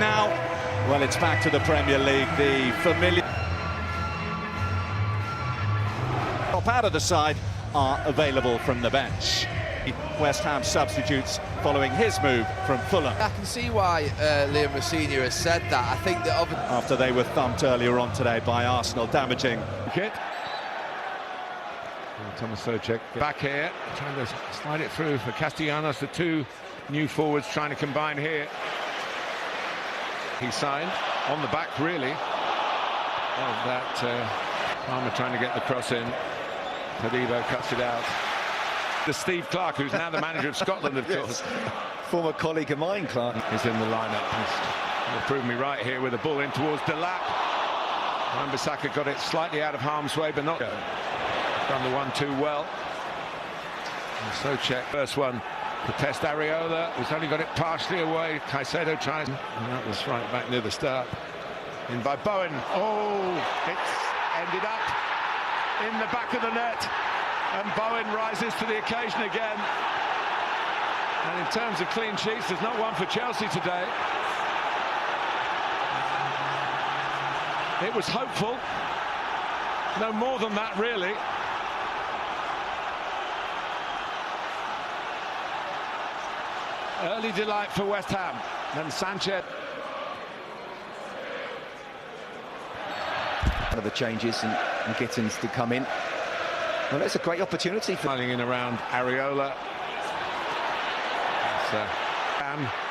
now? Well, it's back to the Premier League, the familiar. Top out of the side are available from the bench. West Ham substitutes following his move from Fulham. I can see why Liam Rossini has said that. I think that after they were thumped earlier on today by Arsenal, damaging. Thomas Socek back here, trying to slide it through for Castellanos. The two new forwards trying to combine here. He signed on the back, really, of that. Palmer trying to get the cross in. Todibo cuts it out. The Steve Clarke, who's now the manager of Scotland, of course. Former colleague of mine, Clarke. Is in the lineup. He'll prove me right here with a ball in towards Delap. Wan-Bissaka got it slightly out of harm's way, but not done the 1-2 well. And Socek, first one to test Areola, who's only got it partially away. Caicedo tries, and that was right back near the start. In by Bowen. Oh, it's ended up in the back of the net. And Bowen rises to the occasion again. And in terms of clean sheets, there's not one for Chelsea today. It was hopeful. No more than that, really. Early delight for West Ham. And Sanchez. One of the changes and Gittins to come in. Well, that's a great opportunity for running in around Areola.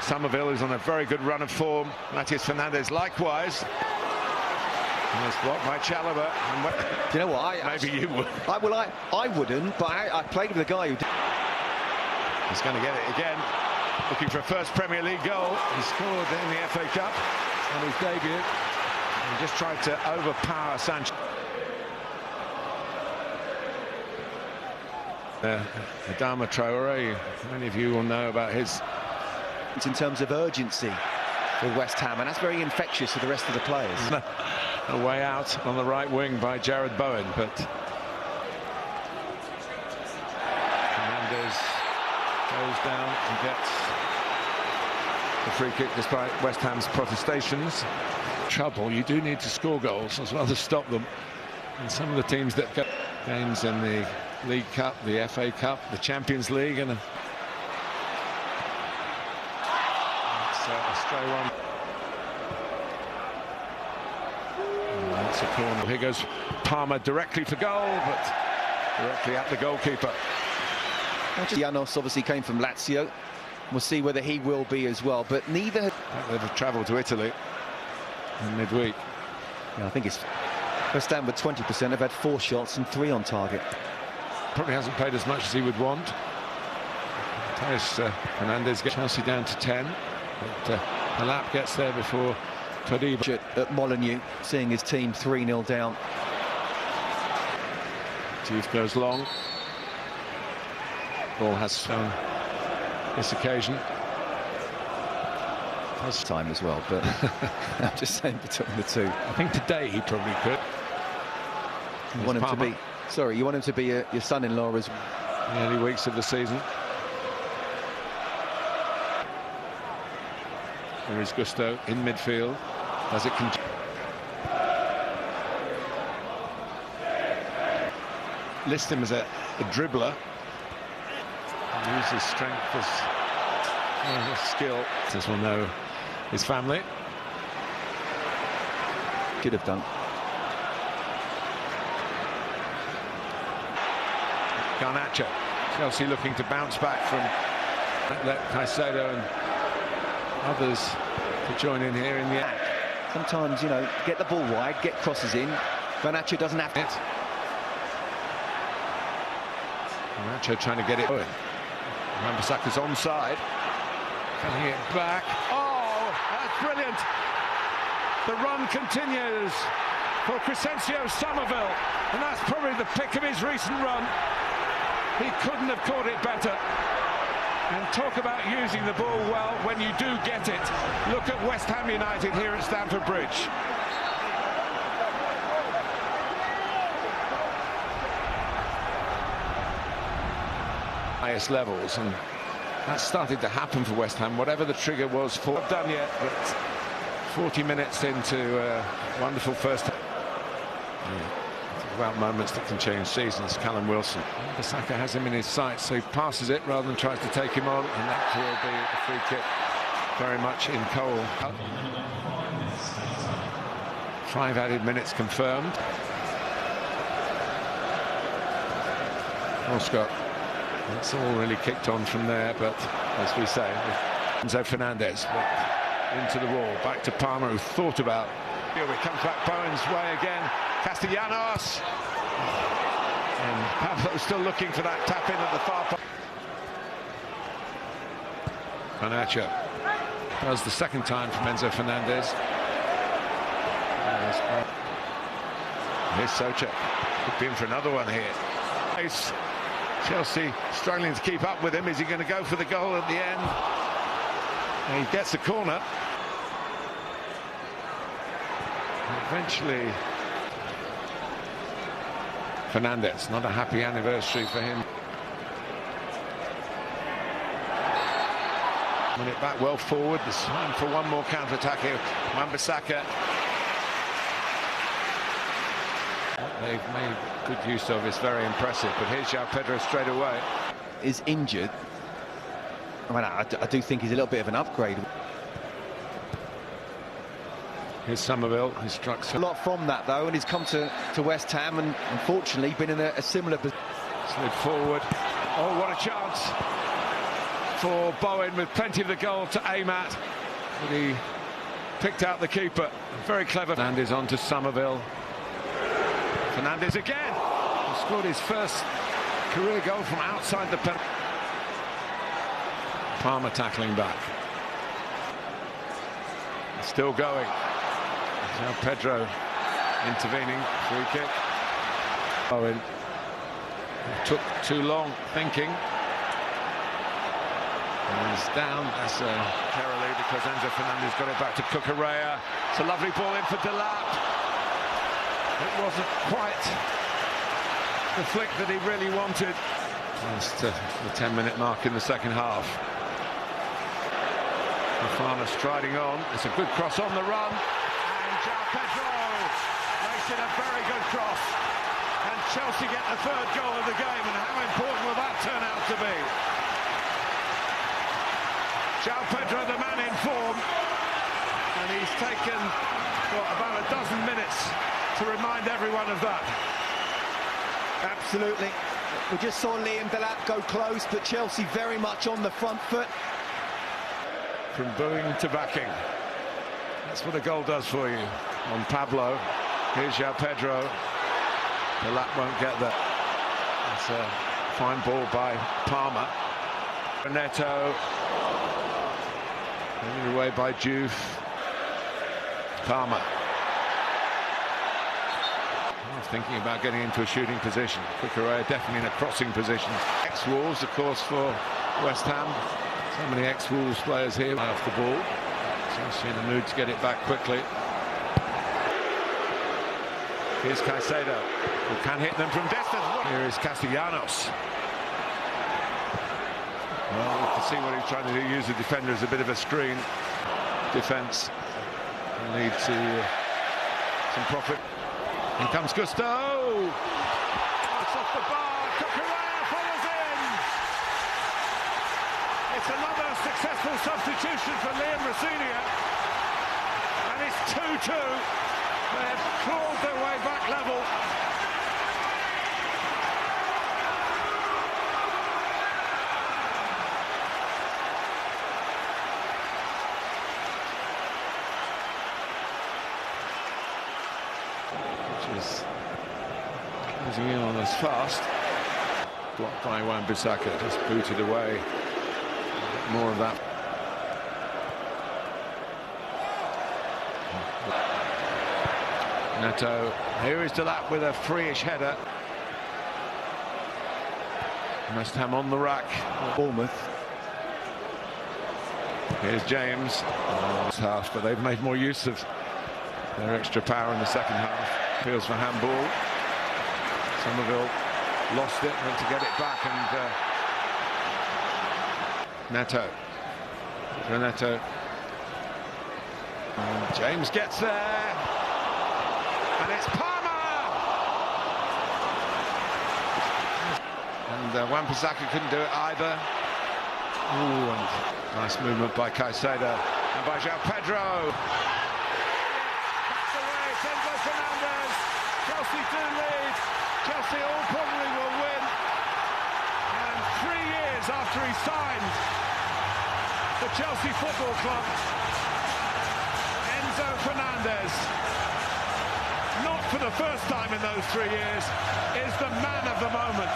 Somerville is on a very good run of form. Matheus Fernandez likewise. And it's blocked by Chalobah. Do you know what? Maybe you would. I wouldn't, but I played with a guy who did. He's going to get it again. Looking for a first Premier League goal. He scored in the FA Cup on his debut. And just tried to overpower Sanchez. Adama Traore, many of you will know about his. In terms of urgency for West Ham, and that's very infectious for the rest of the players. A way out on the right wing by Jared Bowen, but Fernandez goes down and gets the free kick despite West Ham's protestations. Trouble, you do need to score goals as well as stop them. And some of the teams that get games in the League Cup, the FA Cup, the Champions League, and it's a stray one. And that's a corner. Here goes Palmer directly for goal, but directly at the goalkeeper. Janos obviously came from Lazio. We'll see whether he will be as well, but neither. They've travelled to Italy in midweek. Yeah, I think it's West Ham with 20% have had 4 shots and 3 on target. Probably hasn't played as much as he would want. Fernandez gets Chelsea down to 10. But Delap gets there before Todibo. At Molineux, seeing his team 3-0 down. Diouf goes long. Ball has shown this occasion. Has time as well, but I'm just saying between the two. I think today he probably could. You want him to be. Sorry, you want him to be your son-in-law as the early weeks of the season. There is Gusto in midfield as it can. List him as a dribbler. Use his strength as skill. As we'll know, his family. Could have done. Garnacho. Chelsea looking to bounce back from let Caicedo and others to join in here in the act. Sometimes, you know, get the ball wide, get crosses in. Garnacho doesn't have it. Garnacho trying to get it going. Wan-Bissaka's onside. Cutting it back. Oh, that's brilliant. The run continues for Crescencio Somerville, and that's probably the pick of his recent run. He couldn't have caught it better. And talk about using the ball well when you do get it. Look at West Ham United here at Stamford Bridge. Highest levels, and that started to happen for West Ham, whatever the trigger was for. Not done yet, but 40 minutes into a wonderful first half. About moments that can change seasons. Callum Wilson. Bissaka has him in his sights, so he passes it rather than tries to take him on, and that will be a free kick very much in Cole. 5 added minutes confirmed. Oh, Scott. It's all really kicked on from there, but as we say, Fernandez into the wall, back to Palmer, who thought about. Here it comes back Bowen's way again. Castellanos. And Pablo still looking for that tap in at the far post. Garnacho does the second time from Enzo Fernandez. Here's Souček. Could be in for another one here. Chelsea struggling to keep up with him. Is he going to go for the goal at the end? And he gets the corner. Eventually, Fernandez, not a happy anniversary for him. Win it back well forward. There's time for one more counter-attack here. Wan-Bissaka. What they've made good use of is very impressive, but here's João Pedro straight away. Is injured. I mean, I do think he's a little bit of an upgrade. Here's Somerville, who struck a lot from that though, and he's come to West Ham and unfortunately been in a similar position. Slid forward. Oh, what a chance for Bowen, with plenty of the goal to aim at, but he picked out the keeper. Very clever. Fernandez on to Somerville. Fernandez again. He scored his first career goal from outside the penalty. Palmer tackling back. Still going. Now Pedro intervening. Free kick. Bowen took too long thinking. And he's down. That's Kerrily, because Enzo Fernandez got it back to Cucurella. It's a lovely ball in for Delap. It wasn't quite the flick that he really wanted. Just the 10-minute mark in the second half. Fafana striding on. It's a good cross on the run. And João Pedro makes it a very good cross. And Chelsea get the third goal of the game. And how important will that turn out to be? João Pedro, the man in form. And he's taken, what, about a dozen minutes to remind everyone of that. Absolutely. We just saw Liam Delap go close, but Chelsea very much on the front foot. From booing to backing. That's what a goal does for you. On Pablo. Here's João Pedro. Delap won't get that. It's a fine ball by Palmer. Neto. Moving away by Juve. Palmer. Thinking about getting into a shooting position. Cucurella definitely in a crossing position. Ex-Wolves, of course, for West Ham. So many ex-Wolves players here off the ball. Chelsea in the mood to get it back quickly. Here's Caicedo, who can hit them from distance. Here is Castellanos. Well, we can see what he's trying to do. Use the defender as a bit of a screen. Defence will lead to some profit. In comes Gusto. It's off the bar. Cucurella follows in. It's another successful substitution for Liam Rosenior. And it's 2-2. They've clawed their way back level. Is closing in on us fast. Blocked by Wan-Bissaka, just booted away. More of that. Neto. Here is Delap with a free-ish header. West Ham on the rack. Bournemouth. Here's James. Half, but they've made more use of their extra power in the second half. Appeals for handball. Somerville lost it, went to get it back, and Neto. Neto. And James gets there, and it's Palmer! And Wan-Bissaka couldn't do it either. Ooh, and nice movement by Caicedo and by João Pedro. Backs away, Fernandez. Chelsea do lead. Chelsea all probably will win. And 3 years after he signed for Chelsea Football Club, Fernandez, not for the first time in those 3 years, is the man of the moment.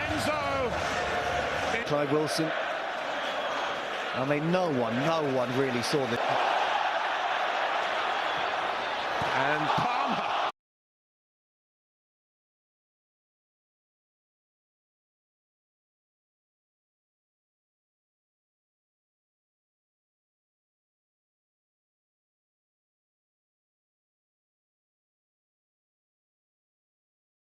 Enzo. Clive Wilson. I mean, no one really saw that. And Palmer.